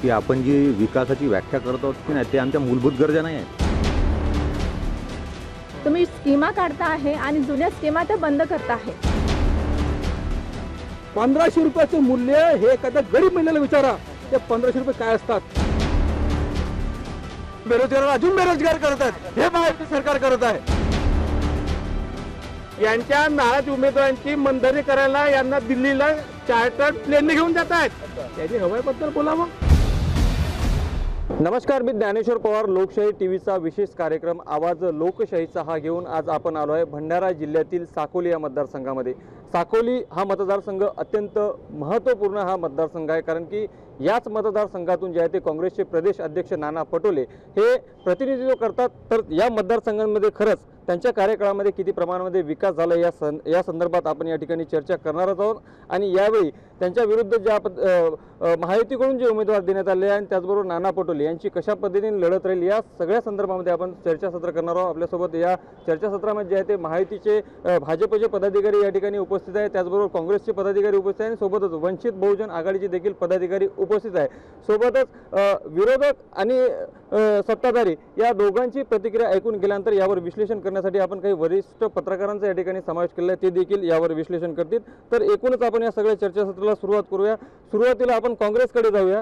की आपण जी विकासाची व्याख्या करत आहोत की नाही ते आमच्या मूलभूत गरजा नाही आहेत. तुम्ही स्कीमा काढता आहे आणि जुन्या स्कीमा त्या बंद करता आहे. 1500 रुपयाचं मूल्य हे एखाद्या गरीब महिलेला विचारा, ते 1500 रुपये काय असतात. बेरोजगार अजून बेरोजगार करत आहेत, हे महायुती सरकार करत आहे. यांच्या नाराज उमेदवारांची मनधरणी करायला यांना दिल्लीला चार्टर्ड प्लेनने घेऊन जात आहेत. त्यांनी हवाईबद्दल बोलावं. नमस्कार, मी ज्ञानेश्वर पवार. लोकशाही टीव्हीचा विशेष कार्यक्रम आवाज लोकशाहीचा हा घेऊन आज आपण आलो आहे भंडारा जिल्ह्यातील साकोली या मतदारसंघामध्ये. साकोली हा मतदारसंघ अत्यंत महत्त्वपूर्ण हा मतदारसंघ आहे, कारण की याच मतदारसंघातून जे आहे ते काँग्रेसचे प्रदेश अध्यक्ष नाना पटोले हे प्रतिनिधित्व करतात. तर या मतदारसंघांमध्ये खरंच त्यांच्या कार्यकाळामध्ये किती प्रमाणामध्ये विकास झाला या संदर्भात आपण या ठिकाणी चर्चा करणार आहोत. आणि यावेळी त्यांच्या विरुद्ध ज्या महायुतीकडून जे उमेदवार देण्यात आले आणि त्याचबरोबर नाना पटोले यांची कशा पद्धतीने लढत राहील या सगळ्या संदर्भामध्ये आपण चर्चासत्र करणार आहोत. आपल्यासोबत या चर्चासत्रामध्ये जे आहे ते महायुतीचे भाजपचे पदाधिकारी या ठिकाणी उपस्थित आहे, त्याचबरोबर काँग्रेसचे पदाधिकारी उपस्थित आहे आणि सोबतच वंचित बहुजन आघाडीचे देखील पदाधिकारी उपस्थित आहे. सोबतच विरोधक आणि सत्ताधारी या दोघांची प्रतिक्रिया ऐकून गेल्यानंतर यावर विश्लेषण करण्यासाठी आपण काही वरिष्ठ पत्रकारांचा या ठिकाणी समावेश केला आहे, ते देखील यावर विश्लेषण करतील. तर एकूणच आपण या सगळ्या चर्चासत्राला सुरुवात करूया. सुरुवातीला आपण काँग्रेसकडे जाऊया.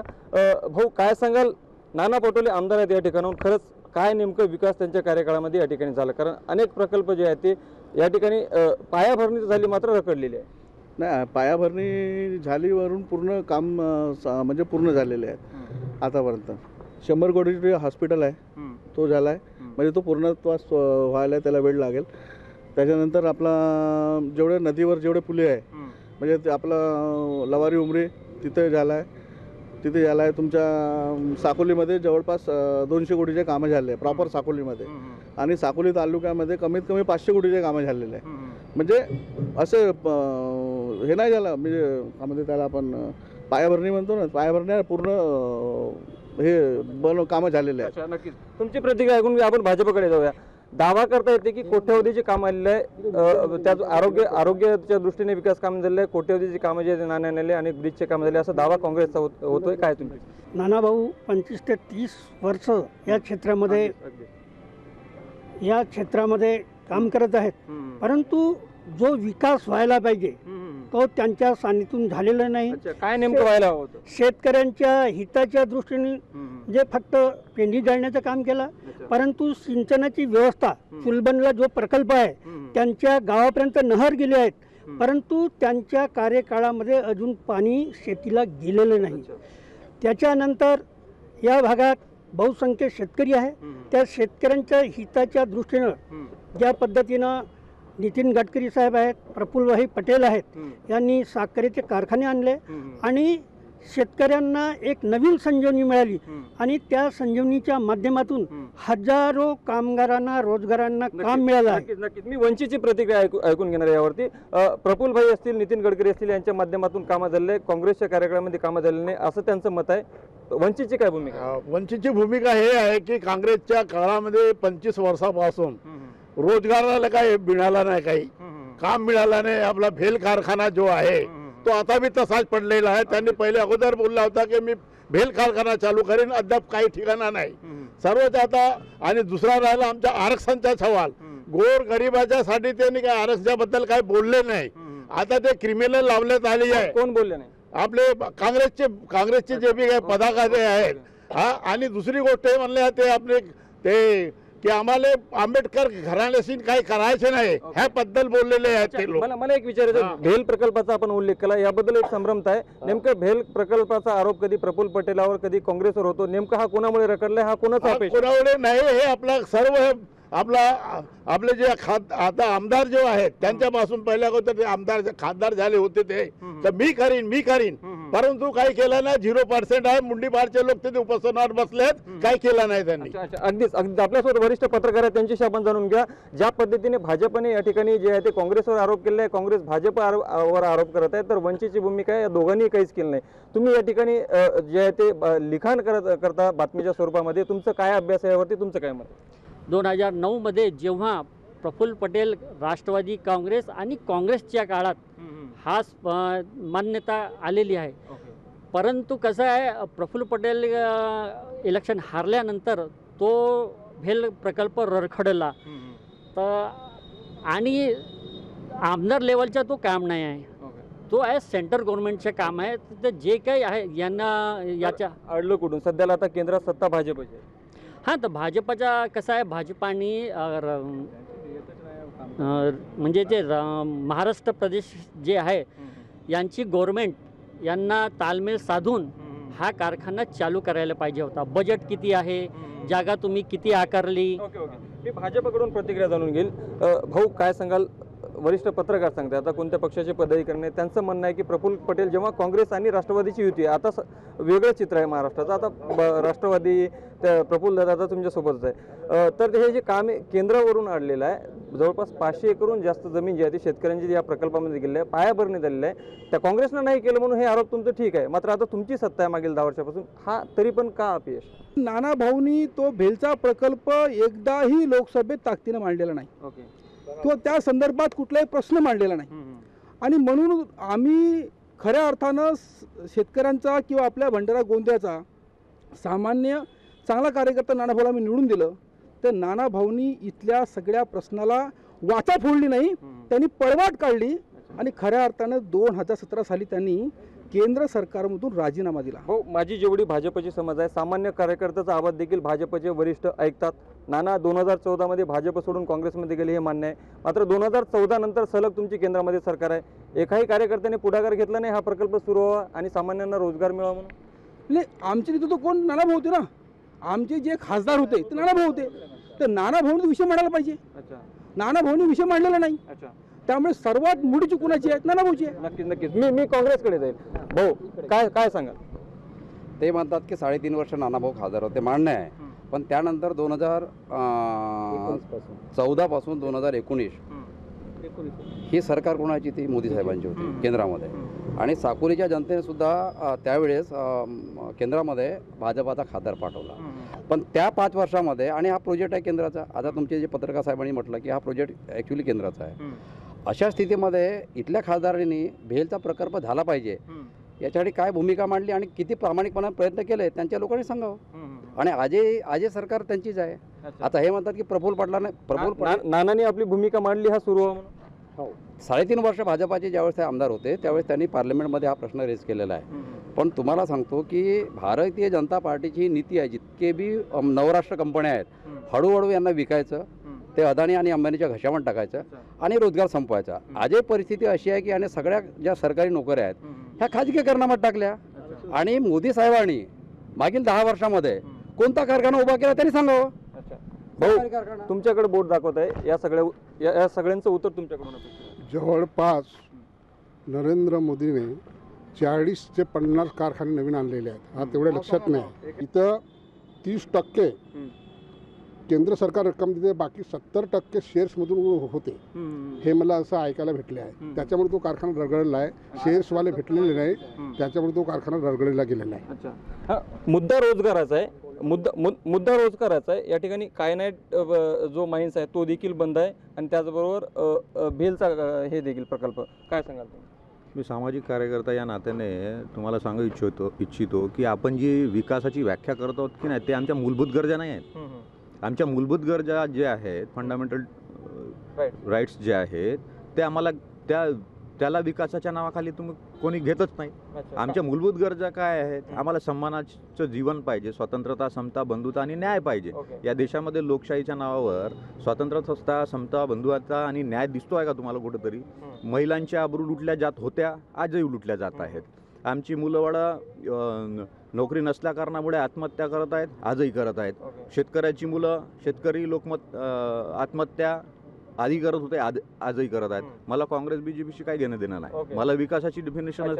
भाऊ, काय सांगाल, नाना पटोले आमदार आहेत या ठिकाणाहून, खरंच काय नेमकं विकास त्यांच्या कार्यकाळामध्ये या ठिकाणी झाला? कारण अनेक प्रकल्प जे आहेत ते या ठिकाणी पायाभरणी झाली मात्र रखडलेली आहे. नाही, पायाभरणी झालीवरून पूर्ण काम म्हणजे पूर्ण झालेले आहेत आतापर्यंत. 100 कोटीचे हॉस्पिटल आहे, तो झाला आहे, म्हणजे तो पूर्णत्वास व्हायला त्याला वेळ लागेल. त्याच्यानंतर आपला जेवढे नदीवर जेवढे पुले आहे, म्हणजे ते आपलं लवारी उमरी तिथे झाला आहे, तिथे झाला आहे. तुमच्या साकोलीमध्ये जवळपास 200 कोटीचे कामं झाले आहे प्रॉपर साकोलीमध्ये. आणि साकोली तालुक्यामध्ये कमीत कमी 500 कोटीचे कामं झालेले आहे. म्हणजे असं हे नाही झालं, म्हणजे त्याला आपण पायाभरणी म्हणतो ना, पायाभरणी पूर्ण हे कामं झालेले आहेत. नक्कीच तुमची प्रतिक्रिया ऐकून आपण भाजपकडे जाऊया. दावा करता येते की कोट्यवधीचे काम आलेले आहे, त्याच आरोग्याच्या दृष्टीने विकास काम झालेलं आहे, कोट्यवधीची कामं जे नाण्याने आणि ब्रिजचे काम झाले, असा दावा काँग्रेसचा होतोय. काय तुम्ही? नाना भाऊ 25 ते 30 वर्ष या क्षेत्रामध्ये काम करत आहेत, परंतु जो विकास व्हायला पाहिजे तो त्यांच्या सानिध्यातून झालेला नाही. काय नेमकं व्हायला होतं? शेतकऱ्यांच्या हिताच्या दृष्टीने जे फक्त पेंडी जाळण्याचं काम केलं, परंतु सिंचनाची व्यवस्था, चुलबनला जो प्रकल्प आहे त्यांच्या गावापर्यंत नहर गेले आहेत, परंतु त्यांच्या कार्यकाळामध्ये अजून पाणी शेतीला गेलेलं नाही. त्याच्यानंतर या भागात बहुसंख्य शेतकरी आहे, त्या शेतकऱ्यांच्या हिताच्या दृष्टीनं ज्या पद्धतीनं नितीन गडकरी साहेब आहेत, प्रफुल्लभाई पटेल आहेत, यांनी साखरेचे कारखाने आणले आणि शेतकऱ्यांना एक नवीन संजीवनी मिळाली आणि त्या संजीवनीच्या माध्यमातून हजारो कामगारांना, रोजगारांना काम मिळालं आहे. नक्कीच मी वंचितची प्रतिक्रिया ऐकून घेणार यावरती. प्रफुल्लभाई असतील, नितीन गडकरी असतील, यांच्या माध्यमातून कामं झालेले, काँग्रेसच्या कार्यकाळामध्ये कामं झालेली नाही असं त्यांचं मत आहे. वंचितची काय भूमिका? वंचितची भूमिका हे आहे की काँग्रेसच्या काळामध्ये 25 वर्षापासून रोजगाराला काही मिळाला नाही, काही काम मिळालं नाही. आपला भेल कारखाना जो आहे तो आता बी तसाच पडलेला आहे. त्यांनी पहिले अगोदर बोलला होता की मी भेल कारखाना चालू करेन, अद्याप काही ठिकाणा नाही सर्वच आता. आणि दुसरा राहिला आमच्या आरक्षणचा सवाल. गोर गरिबाच्यासाठी त्यांनी काय आरक्षणाबद्दल काही बोलले नाही. आता ते क्रिमिनल लावण्यात आले आहे. कोण बोलले नाही? आपले काँग्रेसचे जे बी काही पदाधिकारी आहेत. आणि दुसरी गोष्ट हे म्हणले ते आपले ते की आम्हाला आंबेडकर घराण्याशी काही करायचे नाही, ह्याबद्दल बोललेले आहेत ते लोक. मला एक विचारायचं, भेल प्रकल्पाचा आपण उल्लेख केला, याबद्दल एक संभ्रमता आहे. नेमकं भेल प्रकल्पाचा आरोप कधी प्रफुल्ल पटेलावर कधी काँग्रेसवर होतो, नेमका हा कोणामुळे रखडलाय, हा कोणाचा अपेक्षा? कोणामुळे नाही, हे आपला सर्व आपले जे आता आमदार जे आहेत त्यांच्यापासून पहिल्या ते आमदार खासदार झाले होते ते तर मी करीन परंतु काही केलं नाही. 0% आहे. मुंडीपारचे लोक तिथे उपोषणावर बसलेत, काही केलं नाही त्यांनी. अगदीच आपल्यासोबत वरिष्ठ पत्रकार आहेत, त्यांच्याशी आपण जाणून घ्या. ज्या पद्धतीने भाजपने या ठिकाणी जे आहे ते काँग्रेसवर आरोप केले आहे, काँग्रेस भाजपवर आरोप करत आहे, तर वंचितची भूमिका आहे, या दोघांनी काहीच केलं नाही. तुम्ही या ठिकाणी जे आहे ते लिखाण करता बातमीच्या स्वरूपामध्ये, तुमचं काय अभ्यास आहे यावरती, तुमचं काय मत? 2009 मध्ये जेव्हा प्रफुल्ल पटेल राष्ट्रवादी काँग्रेस आणि काँग्रेसच्या काळात हा मान्यता आलेली आहे. परंतु कसं आहे, प्रफुल्ल पटेल इलेक्शन हारल्यानंतर तो भेल प्रकल्प रखडला तर आणि आमदार लेवलचा तो काम नाही आहे, तो आहे सेंट्रल गव्हर्नमेंटचे काम आहे. तर जे काही आहे यांना याच्या अडलं कुठून? सध्याला आता केंद्रात सत्ता भाजपची आहे. हां, तर भाजपचा कसं आहे, भाजपाने म्हणजे जे महाराष्ट्र प्रदेश जे आहे यांची गव्हर्नमेंट यांना ताळमेळ साधून हा कारखाना चालू करायला पाहिजे होता. बजेट किती आहे, जागा तुम्ही किती आकारली. ओके ओके, मी भाजपकडून प्रतिक्रिया जाणून घेईल. भाऊ काय सांगाल? वरिष्ठ पत्रकार सांगते आता कोणत्या पक्षाचे पदाधिकारी नाही, त्यांचं म्हणणं आहे की प्रफुल्ल पटेल जेव्हा काँग्रेस आणि राष्ट्रवादीची युती आहे, आता वेगळं चित्र आहे महाराष्ट्राचं. आता राष्ट्रवादी त्या प्रफुल्ल दादा आता तुमच्यासोबतच आहे. तर हे जे काम आहे केंद्रावरून आणलेलं आहे, जवळपास 500 एकरहून जास्त जमीन जी आहे ती शेतकऱ्यांची या प्रकल्पामध्ये गेलेली आहे, पायाभरणी झालेली आहे. त्या काँग्रेसनं नाही केलं म्हणून हे आरोप तुमचं ठीक आहे, मात्र आता तुमची सत्ता आहे मागील 10 वर्षापासून, हा तरी पण का अपयश? नाना भाऊनी तो भेलचा प्रकल्प एकदाही लोकसभेत ताकदीनं मांडलेला नाही. ओके, तो त्या संदर्भात कुठलाही प्रश्न मांडलेला नाही. आणि म्हणून आम्ही खऱ्या अर्थानं शेतकऱ्यांचा किंवा आपल्या भंडारा गोंदियाचा सामान्य चांगला कार्यकर्ता नाना भाऊला आम्ही निवडून दिलं, तर नाना भाऊनी इथल्या सगळ्या प्रश्नाला वाचा फोडली नाही, त्यांनी पळवाट काढली आणि खऱ्या अर्थानं 2017 साली त्यांनी केंद्र सरकारमधून राजीनामा दिला. हो, माझी जेवढी भाजपची समज आहे, सामान्य कार्यकर्त्याचा आवाज देखील भाजपचे वरिष्ठ ऐकतात. नाना 2014 मध्ये भाजप सोडून काँग्रेसमध्ये गेले हे मान्य आहे, मात्र 2014 नंतर सलग तुमची केंद्रामध्ये सरकार आहे. एकाही कार्यकर्त्याने पुढाकार घेतला नाही हा प्रकल्प सुरू व्हावा आणि सामान्यांना रोजगार मिळावा म्हणून. नाही, आमच्या तिथं तो कोण नाना भाऊ होते ना, आमचे जे खासदार होते ते नाना भाऊ होते, तर नाना भाऊने विषय मांडायला पाहिजे. अच्छा, नाना भाऊने विषय मांडलेला नाही. अच्छा, त्यामुळे सर्वात मुडीची कुणाची आहे? नाना भाऊची आहे. नक्कीच नक्कीच. मी काँग्रेसकडे जाईल. भाऊ काय सांगाल? ते म्हणतात की 3.5 वर्ष नानाभाऊ खासदार होते, मान्य आहे. पण त्यानंतर 2014 पासून 2019 ही सरकार कोणाची? ती मोदी साहेबांची होती केंद्रामध्ये. आणि साकोलीच्या जनतेने सुद्धा त्यावेळेस केंद्रामध्ये भाजपाचा खासदार पाठवला. पण त्या 5 वर्षामध्ये, आणि हा प्रोजेक्ट आहे केंद्राचा, आता तुमचे जे पत्रकार साहेबांनी म्हटलं की हा प्रोजेक्ट ॲक्च्युली केंद्राचा आहे, अशा स्थितीमध्ये इथल्या खासदारांनी भेलचा प्रकल्प झाला पाहिजे याच्यासाठी काय भूमिका मांडली आणि किती प्रामाणिकपणे प्रयत्न केले त्यांच्या लोकांनी सांगावं. आणि आजही सरकार त्यांचीच आहे. आता हे म्हणतात की प्रफुल्ल नानांनी आपली भूमिका मांडली हा सुरू म्हणून. हो, 3.5 वर्ष भाजपाचे ज्यावेळेस ते आमदार होते त्यावेळेस त्यांनी पार्लमेंटमध्ये हा प्रश्न रेज केलेला आहे. पण तुम्हाला सांगतो की भारतीय जनता पार्टीची ही नीती आहे, जितके बी नवराष्ट्र कंपन्या आहेत हळूहळू यांना विकायचं, ते अदानी आणि अंबानीच्या घशावर टाकायचं आणि रोजगार संपवायचा. आजही परिस्थिती अशी आहे की आणि सगळ्या ज्या सरकारी नोकऱ्या आहेत ह्या खाजगीकरणामध्ये टाकल्या. आणि मोदी साहेबांनी मागील 10 वर्षामध्ये कोणता कारखाना उभा केला त्यांनी सांगावं. भाऊ तुमच्याकडे बोट दाखवत आहे, या सगळ्यांचं उत्तर तुमच्याकडून अपेक्षित. जवळपास नरेंद्र मोदीने 40 ते 50 कारखाने नवीन आणलेले आहेत. हा तेवढ्या लक्षात नाही. इथं 30% केंद्र सरकार रक्कम देते, बाकी 70% शेअर्समधून होते. हे मला असं ऐकायला भेटले आहे. त्याच्यामुळे तो कारखाना रगडलेला आहे. शेअर्सवाले भेटलेले नाही, त्याच्यामुळे तो कारखाना रगडलेला गेलेला आहे. अच्छा, हा मुद्दा रोजगाराचा आहे. मुद्दा रोजगाराचा आहे. या ठिकाणी कायनाईट जो माइन्स आहे तो देखील बंद आहे आणि त्याचबरोबर भेलचा हे देखील प्रकल्प. काय सांगाल तुम्ही? मी सामाजिक कार्यकर्ता या नात्याने तुम्हाला सांगू इच्छितो की आपण जी विकासाची व्याख्या करत आहोत की नाही, ते आमच्या मूलभूत गरजा नाही आहेत. आमच्या मूलभूत गरजा जे आहेत, फंडामेंटल राईट्स जे आहेत, ते आम्हाला त्याला विकासाच्या नावाखाली तुम्ही कोणी घेतच नाही. आमच्या मूलभूत गरजा काय आहेत? आम्हाला सन्मानाचं जीवन पाहिजे, स्वतंत्रता, समता, बंधुता आणि न्याय पाहिजे. या देशामध्ये लोकशाहीच्या नावावर स्वतंत्रता, समता, बंधुता आणि न्याय दिसतो आहे का तुम्हाला कुठेतरी? महिलांच्या अब्रू लुटल्या जात होत्या, आजही लुटल्या जात आहेत. आमची मुलंबाळं नोकरी नसल्या कारणामुळे आत्महत्या करत आहेत, आजही करत आहेत. शेतकऱ्याची मुलं, शेतकरी लोकमत आत्महत्या आधी करत होते, आजही करत आहेत. मला काँग्रेस बीजेपीशी काही घेणं देणं नाही. मला विकासाची डेफिनेशन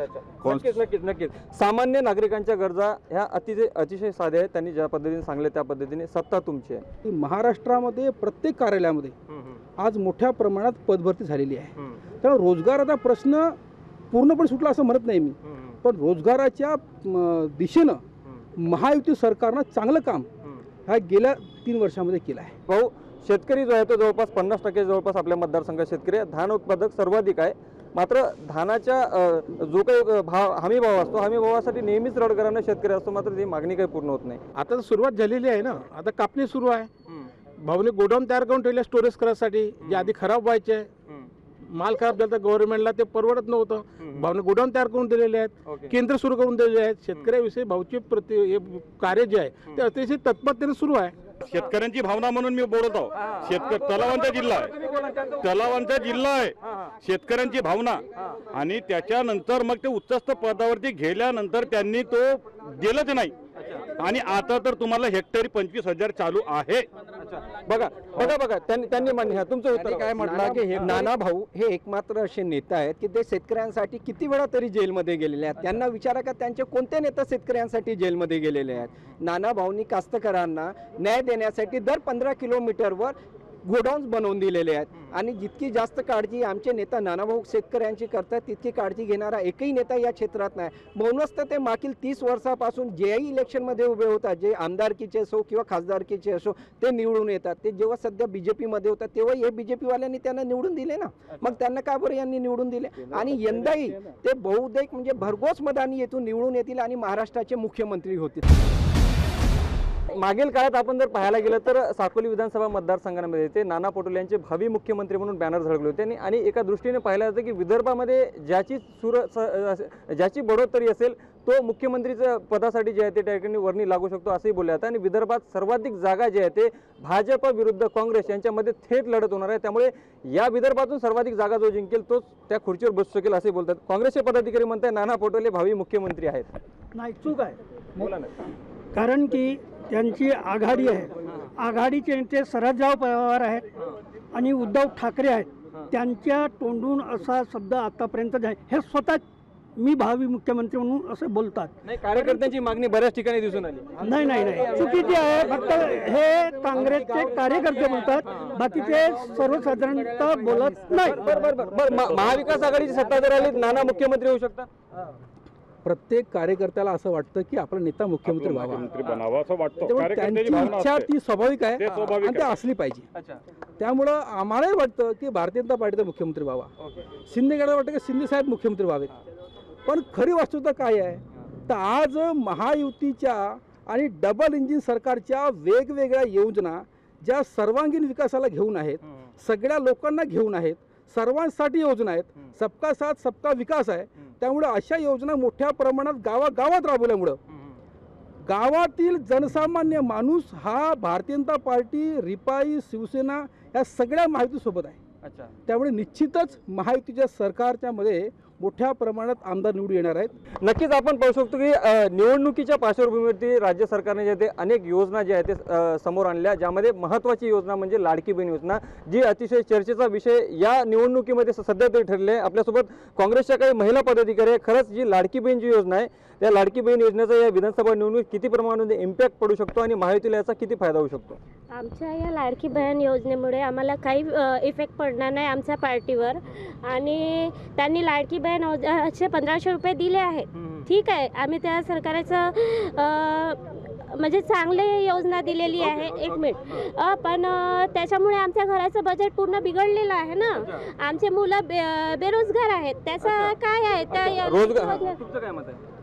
नक्कीच. सामान्य नागरिकांच्या गरजा ह्या अतिशय साध्या आहेत. त्यांनी ज्या पद्धतीने सांगले त्या पद्धतीने सत्ता तुमची आहे. महाराष्ट्रामध्ये प्रत्येक कार्यालयामध्ये आज मोठ्या प्रमाणात पदभरती झालेली आहे. त्यामुळे रोजगाराचा प्रश्न पूर्णपणे सुटला असं म्हणत नाही मी, पण रोजगाराच्या दिशेनं महायुती सरकारनं चांगलं काम ह्या गेल्या 3 वर्षामध्ये केलं आहे. भाऊ, शेतकरी जो आहे तो जवळपास 50% जवळपास आपल्या मतदारसंघात शेतकरी आहे. धान उत्पादक सर्वाधिक आहे. मात्र धानाच्या जो काही भाव हमी भाव असतो, हमी भावासाठी नेहमीच रडगाणारा शेतकरी असतो, मात्र ती मागणी काही पूर्ण होत नाही. आता तर सुरुवात झालेली आहे ना, आता कापणी सुरू आहे. भाऊने गोडाऊन तयार करून ठेवले स्टोरेज करायसाठी, जे आधी खराब व्हायचे, माल खराब झाला तर गव्हर्नमेंटला ते परवडत नव्हतं. भाऊने गोडाऊन तयार करून दिलेले आहेत, केंद्र सुरू करून दिलेले आहेत. शेतकऱ्याविषयी भाऊचे कार्य जे आहे ते अतिशय तत्परतेने सुरू आहे. शेतकऱ्यांची भावना म्हणून मी बोलत आहो. तलावांचा जिल्हा आहे, तलावांचा जिल्हा आहे, शेतकऱ्यांची भावना. आणि त्याच्यानंतर मग ते उच्चस्थ पदावरती गेल्यानंतर त्यांनी तो दिलंच नाही. आणि आता तर तुम्हाला हेक्टरी 25,000 चालू आहे. बघा बघा बघा त्यांनी मान्य. तुमचं उत्तर काय म्हटलं की हे नाना भाऊ हे एकमात्र असे नेता आहेत की ते शेतकऱ्यांसाठी किती वेळा तरी जेलमध्ये गेलेले आहेत. त्यांना विचारा का त्यांचे कोणते नेता शेतकऱ्यांसाठी जेलमध्ये गेलेले आहेत. नाना भाऊंनी कास्तकारांना न्याय देण्यासाठी दर 15 किलोमीटरवर गोडाऊन्स बनवून दिलेले आहेत. आणि जितकी जास्त काळजी आमचे नेता नानाभाऊ शेतकऱ्यांची करतात तितकी काळजी घेणारा एकही नेता या क्षेत्रात नाही. म्हणूनच तर ते मागील 30 वर्षापासून जेही इलेक्शनमध्ये उभे होतात, जे आमदारकीचे असो किंवा खासदारकीचे असो, ते निवडून येतात. ते जेव्हा सध्या बीजेपीमध्ये होतात तेव्हा हे बीजेपीवाल्यांनी त्यांना निवडून दिले ना, मग त्यांना का बरं यांनी निवडून दिले. आणि यंदाही ते बहुतेक म्हणजे भरघोस मतांनी येथून निवडून येतील आणि महाराष्ट्राचे मुख्यमंत्री होतील. मागील काळात आपण जर पाहायला गेलं तर साकोली विधानसभा मतदारसंघामध्ये ते नाना पटोले यांचे भावी मुख्यमंत्री म्हणून बॅनर झळकले होते. आणि एका दृष्टीने पाहिलं जातं की विदर्भामध्ये ज्याची बढोतरी असेल तो मुख्यमंत्रीच्या पदासाठी जे आहे ते त्या ठिकाणी वर्णी लागू शकतो असंही बोलले जातं. आणि विदर्भात सर्वाधिक जागा जे आहे ते भाजप विरुद्ध काँग्रेस यांच्यामध्ये थेट लढत होणार आहे. त्यामुळे या विदर्भातून सर्वाधिक जागा जो जिंकेल तोच त्या खुर्चीवर बसू शकेल असे बोलतात. काँग्रेसचे पदाधिकारी म्हणतात नाना पटोले भावी मुख्यमंत्री आहेत. नाही, चूक आहे. बोला ना. कारण की त्यांची आघाडी आहे. आघाडीचे नेते शरदराव पवार आहेत आणि उद्धव ठाकरे आहेत. त्यांच्या तोंडून असा शब्द आतापर्यंत आहे. हे स्वतः मी भावी मुख्यमंत्री म्हणून असं बोलतात. नाही, कार्यकर्त्यांची मागणी बऱ्याच ठिकाणी दिसून आली. नाही नाही नाही, चुकीची आहे. फक्त हे काँग्रेसचे कार्यकर्ते बोलतात, बाकीचे सर्वसाधारणतः बोलत नाही. महाविकास आघाडीची सत्ता जर आली नाना मुख्यमंत्री होऊ शकतात. प्रत्येक कार्यकर्त्याला असं वाटतं की आपला नेता मुख्यमंत्री बनावा असं वाटतं. त्यामुळे त्यांची इच्छा ती स्वाभाविक आहे आणि ते असली पाहिजे. त्यामुळं आम्हालाही वाटतं की भारतीय जनता पार्टीचा मुख्यमंत्री व्हावा. शिंदे गटाला वाटतं की शिंदे साहेब मुख्यमंत्री व्हावेत. पण खरी वस्तुता काय आहे तर आज महायुतीच्या आणि डबल इंजिन सरकारच्या वेगवेगळ्या योजना ज्या सर्वांगीण विकासाला घेऊन आहेत, सगळ्या लोकांना घेऊन आहेत, सर्वांसाठी योजना आहेत, सबका साथ सबका विकास आहे. त्यामुळे अशा योजना मोठ्या प्रमाणात गावागावात राबवल्यामुळं गावातील जनसामान्य माणूस हा भारतीय जनता पार्टी, रिपाई, शिवसेना या सगळ्या महायुतीसोबत आहे. त्यामुळे निश्चितच महायुतीच्या सरकारच्या मध्ये मोठ्या प्रमाणात आमदार निवडून येणार आहेत. नक्कीच आपण पाहू शकतो की निवडणुकीच्या पार्श्वभूमीवरती राज्य सरकारने जे ते अनेक योजना ज्या आहेत ते समोर आणल्या, ज्यामध्ये महत्त्वाची योजना म्हणजे लाडकी बहीण योजना, जी अतिशय चर्चेचा विषय या निवडणुकीमध्ये सध्या तरी ठरले आहे. आपल्यासोबत काँग्रेसच्या काही महिला पदाधिकारी आहे. खरंच जी लाडकी बहीण जी योजना आहे त्या लाडकी बहीण योजनेचा या विधानसभा निवडणुकीत किती प्रमाणामध्ये इम्पॅक्ट पडू शकतो आणि महायुतीला याचा किती फायदा होऊ शकतो. आमच्या या लाडकी बहीण योजनेमुळे आम्हाला काही इफेक्ट पडणार नाही आमच्या पार्टीवर. आणि त्यांनी लाडकी बहीण 1500 रुपये दिले आहेत. ठीक आहे, आम्ही त्या सरकारचं म्हणजे चांगले योजना दिलेली आहे. एक मिनिट, पण त्याच्यामुळे आमच्या घराचं बजेट पूर्ण बिघडलेलं आहे ना. आमचे मुलं बेरोजगार आहेत. त्याचं काय आहे त्या तुमचं काय मत आहे.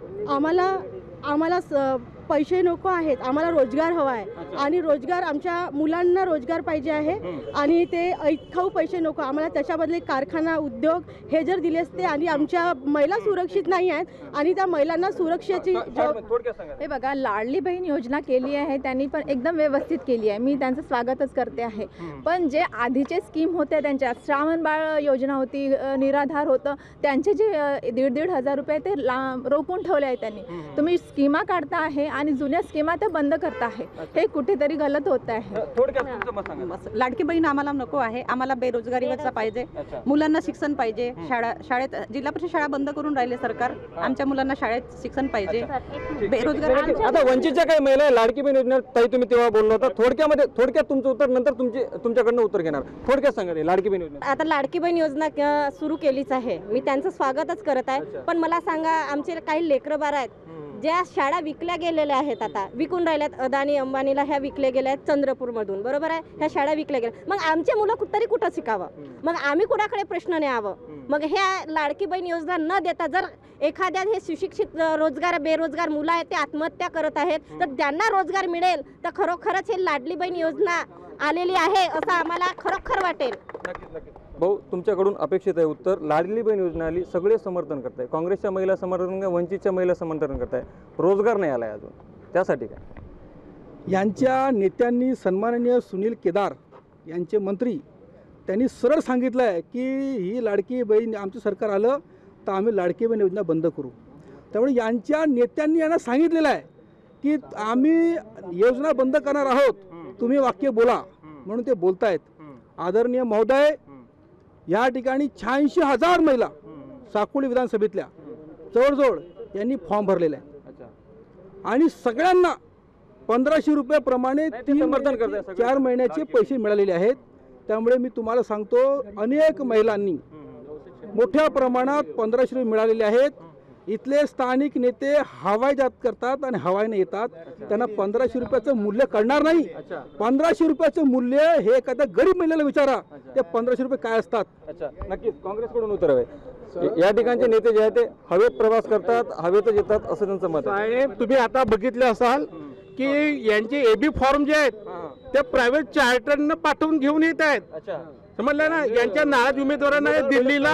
आम्हाला पैसे नको आहेत, आम्हाला रोजगार हवा आहे. आणि रोजगार आमच्या मुलांना रोजगार पाहिजे आहे. आणि ते ऐतखाऊ पैसे नको आम्हाला. त्याच्याबदले कारखाना उद्योग हे जर दिले असते. आणि आमच्या महिला सुरक्षित नाही आहेत आणि त्या महिलांना सुरक्षेची हे बघा, लाडली बहीण योजना केली आहे त्यांनी, पण एकदम व्यवस्थित केली आहे. मी त्यांचं स्वागतच करते आहे. पण जे आधीचे स्कीम होते त्यांच्या, श्रावण बाळ योजना होती, निराधार होतं, त्यांचे जे 1,500 रुपये ते रोखून ठेवले आहे त्यांनी. तुम्ही स्कीमा काढता आहे आणि जुन्या स्कीमा त्या बंद करता आहे. हे कुठेतरी गलत होत आहे. लाडकी बहीण आम्हाला नको आहे. आम्हाला बेरोजगारीवरचा पाहिजे. मुलांना शिक्षण पाहिजे. शाळेत जिल्हा परिषद शाळा बंद करून राहिले सरकार. आमच्या मुलांना शाळेत शिक्षण पाहिजे. बेरोजगार आता वंचितच्या काही महिला लाडकी बहीण योजना ताई तुम्ही तेव्हा बोललो होता. थोडक्यात तुमचं उत्तर, नंतर तुमच्याकडनं उत्तर घेणार. थोडक्यात सांगा लाडकी बहीण योजना. आता लाडकी बहीण योजना सुरू केलीच आहे. मी त्यांचं स्वागतच करत आहे. पण मला सांगा, आमचे काही लेकरं बाळ आहेत ज्या शाळा विकल्या गेलेल्या आहेत, आता विकून राहिल्यात, अदानी अंबानीला ह्या विकल्या गेल्या आहेत चंद्रपूरमधून, बरोबर आहे, ह्या शाळा विकल्या गेल्या, मग आमचे मुलं तरी कुठं शिकावं, मग आम्ही कुणाकडे प्रश्न न्यावं? मग ह्या लाडकी बहीण योजना न देता जर एखाद्या हे सुशिक्षित बेरोजगार मुलं आहेत ते आत्महत्या करत आहेत, तर त्यांना रोजगार मिळेल तर खरोखरच हे लाडली बहीण योजना आलेली आहे असं आम्हाला खरोखर वाटेल. भाऊ, तुमच्याकडून अपेक्षित आहे उत्तर. लाडली बहीण योजना आली, सगळे समर्थन करताय, काँग्रेसच्या महिला समर्थन करताय, वंचितच्या महिला समर्थन करताय, रोजगार नाही आलाय अजून, त्यासाठी काय? यांच्या नेत्यांनी सन्माननीय सुनील केदार यांचे मंत्री त्यांनी सरळ सांगितलं आहे की ही लाडकी बहीण आमचं सरकार आलं तर आम्ही लाडकी बहीण योजना बंद करू. त्यामुळे यांच्या नेत्यांनी यांना सांगितलेलं आहे की आम्ही योजना बंद करणार आहोत, तुम्ही वाक्य बोला, म्हणून ते बोलतायत. आदरणीय महोदय, या ठिकाणी 86,000 महिला साकोली विधानसभेतल्या जवळजवळ यांनी फॉर्म भरलेला आहे आणि सगळ्यांना 1,500 रुपयाप्रमाणे 4 महिन्याचे पैसे मिळालेले आहेत. त्यामुळे मी तुम्हाला सांगतो, अनेक महिलांनी मोठ्या प्रमाणात 1,500 रुपये मिळालेले आहेत. इथले स्थानिक नेते हवाई जात करतात आणि हवाईने येतात, त्यांना 1,500 रुपयाचं मूल्य कळणार नाही. 1,500 रुपयाचं मूल्य हे एखाद्या गरीब महिलेला विचारा, ते 1,500 रुपये काय असतात. नक्कीच काँग्रेसकडून उत्तर हवे. या ठिकाणचे नेते जे आहेत ते हवेत प्रवास करतात, हवेतच येतात असं त्यांचं मत आहे. साहेब, तुम्ही आता बघितले असाल की यांचे एबी फॉर्म जे आहेत ते प्रायव्हेट चार्टरनं पाठवून घेऊन येत आहेत. समजलं ना? यांच्या नाराज उमेदवारांना दिल्लीला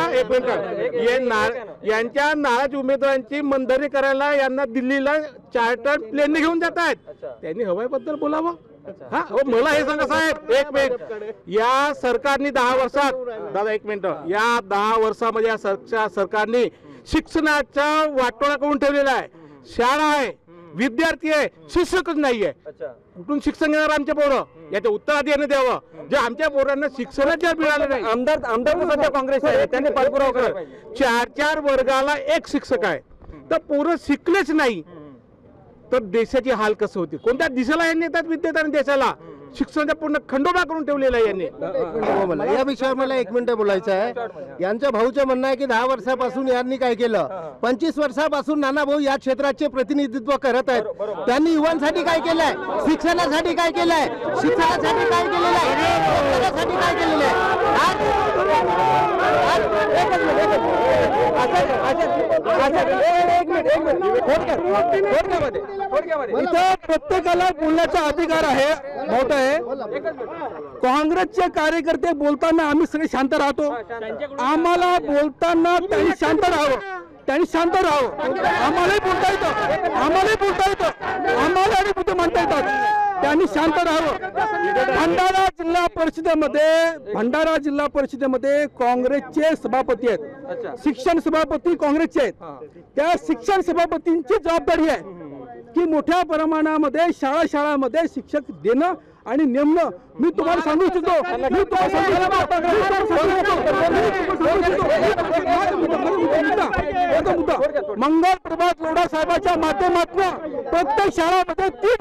यांच्या नाराज उमेदवारांची मनधरी करायला यांना दिल्लीला चार्टर प्लेनने घेऊन जात आहेत. त्यांनी हवाईबद्दल बोलावं. हा, मला हे सांगा साहेब, एक मिनिट, या सरकारने 10 वर्षात, दादा एक मिनिट, या 10 वर्षामध्ये या सरकारने शिक्षणाचा वाटोळा करून ठेवलेला आहे. शाळा आहे, विद्यार्थी आहे, शिक्षकच नाहीये. कुठून शिक्षण घेणार आमच्या पोरं? याचं उत्तर आधी यांनी द्यावं. जे आमच्या पोरांना शिक्षणच मिळालं नाही. आमदार सध्या काँग्रेस आहे, त्यांनी पाठपुरावा करा. 4 वर्गाला एक शिक्षक आहे, तर पोरं शिकलेच नाही तर देशाची हाल कसं होती? कोणत्या दिशेला यांनी येतात विद्यार्थ्यांनी देशाला? शिक्षणाचा पूर्ण खंडोबा करून ठेवलेला आहे यांनी. या विषयावर मला 1 मिनिट बोलायचं आहे. यांच्या भाऊचं म्हणणं आहे की 10 वर्षापासून यांनी काय केलं, 25 वर्षापासून नाना भाऊ या क्षेत्राचे प्रतिनिधित्व करत आहेत. त्यांनी युवांसाठी काय केलंय, शिक्षणासाठी काय केलंय, शिक्षणासाठी काय केलेलं आहे, रोजगारासाठी काय केलेलं आहे. इथं प्रत्येकाला बोलण्याचा अधिकार आहे. मोठं आहे, काँग्रेसचे कार्यकर्ते बोलताना आम्ही सगळे शांत राहतो. आम्हाला बोलताना त्यांनी शांत राहावं, त्यांनी शांत राहावं. आम्हालाही बोलता येतं, आम्हालाही बोलता येतं, आम्हाला आणि मुद्दे मांडता येतात. त्यांनी शांत राहावं. भंडारा जिल्हा परिषदेमध्ये काँग्रेसचे सभापती आहेत, शिक्षण सभापती काँग्रेसचे आहेत. त्या शिक्षण सभापतींची जबाबदारी आहे की मोठ्या प्रमाणामध्ये शाळांमध्ये शिक्षक देणं आणि नेमणं. मी तुम्हाला सांगू इच्छितो, मंगल प्रभात लोढा साहेबांच्या माध्यमातून प्रत्येक शाळामध्ये 3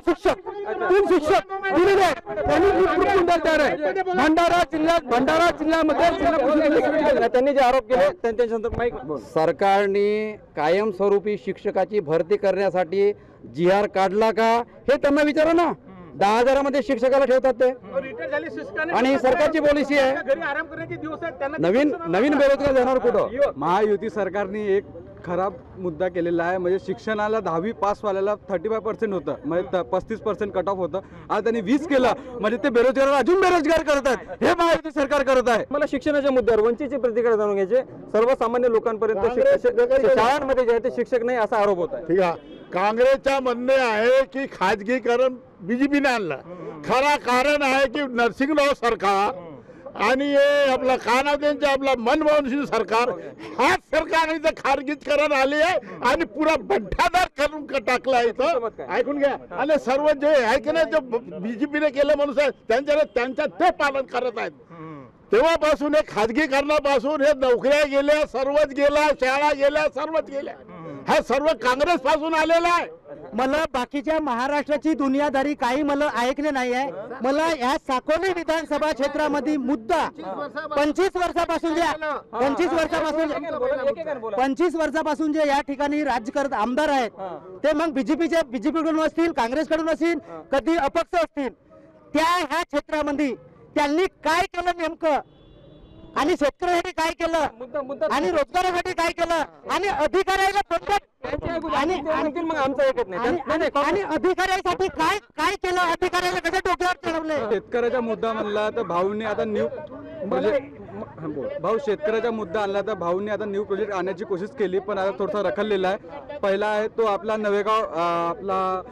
शिक्षक दिलेले आहेत. तयार आहे. भंडारा जिल्ह्यामध्ये त्यांनी जे आरोप केले त्यांच्या सरकारने कायमस्वरूपी शिक्षकाची भरती करण्यासाठी जी.आर. काढला का हे त्यांना विचारा ना. 10,000 शिक्षकाला ठेवतात ते, आणि सरकारची पॉलिसी आहे नवीन बेरोजगार जाणार कुठं. महायुती सरकारने एक खराब मुद्दा केलेला आहे. म्हणजे शिक्षणाला 10वी पास वाल्याला 35% होतं, म्हणजे 35% कट ऑफ होतं. आज त्यांनी 20 केलं, म्हणजे ते बेरोजगार अजून बेरोजगार करतात. हे महायुती सरकार करत आहे. मला शिक्षणाच्या मुद्द्यावर वंचितची प्रतिक्रिया जाणून घ्यायचे. सर्वसामान्य लोकांपर्यंत शाळांमध्ये जे आहे ते शिक्षक नाही असा आरोप होत आहे. ठीक आहे, काँग्रेसचा म्हणणे आहे की खाजगीकरण बीजेपीने आणलं. खरा कारण आहे की नरसिंहराव सरकार आणि हे आपलं कानादेंचे आपला मनमोहन सिंग सरकार, ह्याच सरकारने खाजगीकरण आली आहे आणि पुरा बंठादार करून टाकला इथं. ऐकून घ्या. आणि सर्व जे आहे की नाही जे बीजेपीने केलं माणूस आहे त्यांच्या ते पालन करत आहेत. तेव्हापासून हे खाजगीकरणापासून हे नोकऱ्या गेल्या, सर्वच गेल्या, शाळा गेल्या, सर्वच गेल्या. हा सर्व काँग्रेस पासून आलेला आहे. मला बाकीच्या महाराष्ट्राची दुनियादारी काही मला ऐकले नाही आहे. मला या साकोली विधानसभा क्षेत्रामध्ये मुद्दा 25 वर्षापासून जे या ठिकाणी राजकारणी आमदार आहेत ते मग बीजेपीकडून असतील, काँग्रेसकडून असतील, कधी अपक्ष असतील, त्या ह्या क्षेत्रामध्ये त्यांनी काय केलं नेमकं आणि शेतकऱ्यासाठी काय केलं आणि रोजगारासाठी काय केलं आणि अधिकाऱ्याला आणि अधिकाऱ्यासाठी काय काय केलं, अधिकाऱ्याला कसे डोक्यावर चढवले. शेतकऱ्याचा मुद्दा म्हणला तर भाऊंनी आता शेतकऱ्याचा मुद्दा आणला तर भाऊंनी आता न्यू प्रोजेक्ट आणण्याची कोशिश केली, पण आता थोडासा रखडलेला आहे. पहिला आहे तो आपला नवेगाव आपला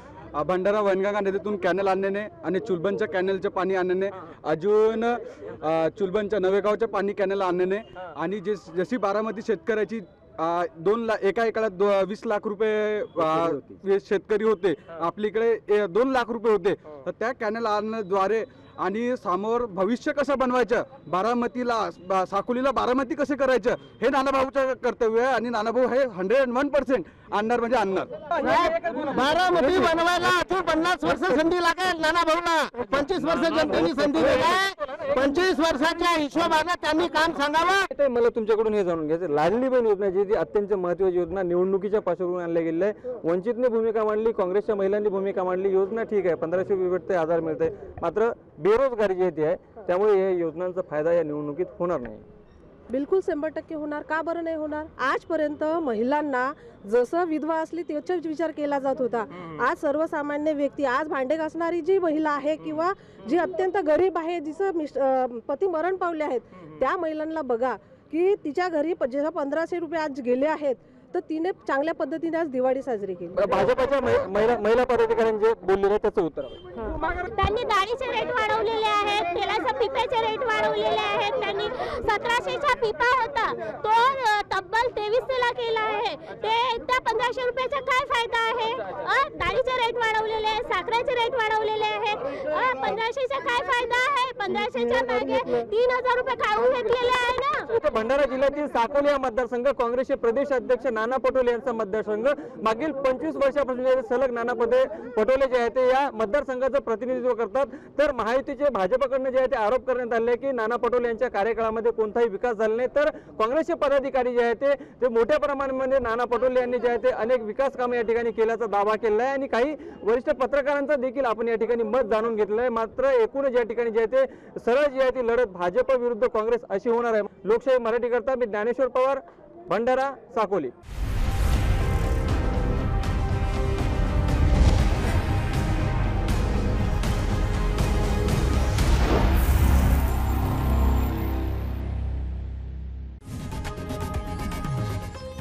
भंडारा वनगंगा नदीतून कॅनल आणण्याने आणि चुलबनच्या कॅनलचं पाणी आणण्याने, अजून चुलबनच्या नवेगावच्या पाणी कॅनल आणण्याने, आणि जशी बारामती शेतकऱ्याची 2 लाख एका एकरात 20 लाख रुपये शेतकरी होते, आपलीकडे 2 लाख रुपये होते, तर त्या कॅनल आणण्याद्वारे आणि समोर भविष्य कसं बनवायचं, बारामतीला साकोलीला बारामती कसे करायचं हे नानाभाऊचं कर्तव्य आहे. आणि नानाभाऊ हे 101% आणणार म्हणजे आणणार. बारामती बनवायला अजून 50 वर्ष संधी लागेल नानाभाऊला. 25 वर्ष जनतेने संधी दिली, 25 वर्षाच्या हिशोबाने त्यांनी काम सांगावं. मला तुमच्याकडून हे जाणून घ्यायचं, लाडली बहीण योजना जी अत्यंत महत्त्वाची योजना निवडणुकीच्या पार्श्वभूमीवर आणल्या गेली आहे. वंचितने भूमिका मांडली, काँग्रेसच्या महिलांनी भूमिका मांडली. योजना ठीक आहे, 1500 रुपये भेटते, आधार मिळते, मात्र बेरोजगारी जी आहे त्यामुळे या योजनांचा फायदा या निवडणुकीत होणार नाही. बिलकुल 100% होणार. का बरं नाही होणार? आजपर्यंत महिलांना जसं विधवा असली त्याचाच विचार केला जात होता. आज सर्वसामान्य व्यक्ती, आज भांडे घासणारी जी महिला आहे किंवा जी अत्यंत गरीब आहे, जिचं पती मरण पावले आहेत, त्या महिलांना बघा की तिच्या घरी जेव्हा 1500 रुपये आज गेले आहेत तर तिने चांगल्या पद्धतीने आज दिवाळी साजरी केली. भाजपच्या महिला पदाधिकाऱ्यांचे बोललेले त्याचं उत्तर त्यांनी डाळीचे रेट वाढवलेले आहेत, तेलाच्या पिप्याचे रेट वाढवलेले आहेत. त्यांनी 1700चा पिपा होता तो तब्बल 2300ला केला आहे. ते त्या 1500 रुपयाचा काय फायदा आहे? डाळीचे रेट वाढवलेले आहेत, साखरेचे रेट वाढवलेले आहेत. 1500चा काय फायदा आहे? 1500च्या मागे 3000 रुपये काढून घेतलेले आहे ना. भंडारा जिल्ह्यातील साकोली हा मतदारसंघ काँग्रेसचे प्रदेश अध्यक्ष नाना पटोले यांचा मतदारसंघ. मागील 25 वर्षापासून सलग नाना पटोले जे आहे ते या मतदारसंघाचं प्रतिनिधित्व करतात. तर महायुतीचे भाजपकडनं जे आहे ते आरोप करण्यात आले की नाना पटोले यांच्या कार्यकाळामध्ये कोणताही विकास झाला नाही. तर काँग्रेसचे पदाधिकारी जे आहे ते मोठ्या प्रमाणामध्ये नाना पटोले यांनी जे आहे ते अनेक विकास कामे या ठिकाणी केल्याचा दावा केला आहे आणि काही वरिष्ठ पत्रकारांचा देखील आपण या ठिकाणी मत जाणून घेतलं आहे. मात्र एकूणच या ठिकाणी जे आहे ते सरळ जी आहे ती लढत भाजप विरुद्ध काँग्रेस अशी होणार आहे. लोकशाही मराठी करता मी ज्ञानेश्वर पवार, भंडारा, साकोली.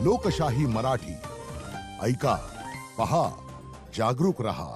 लोकशाही मराठी ऐका, पहा, जागरूक रहा.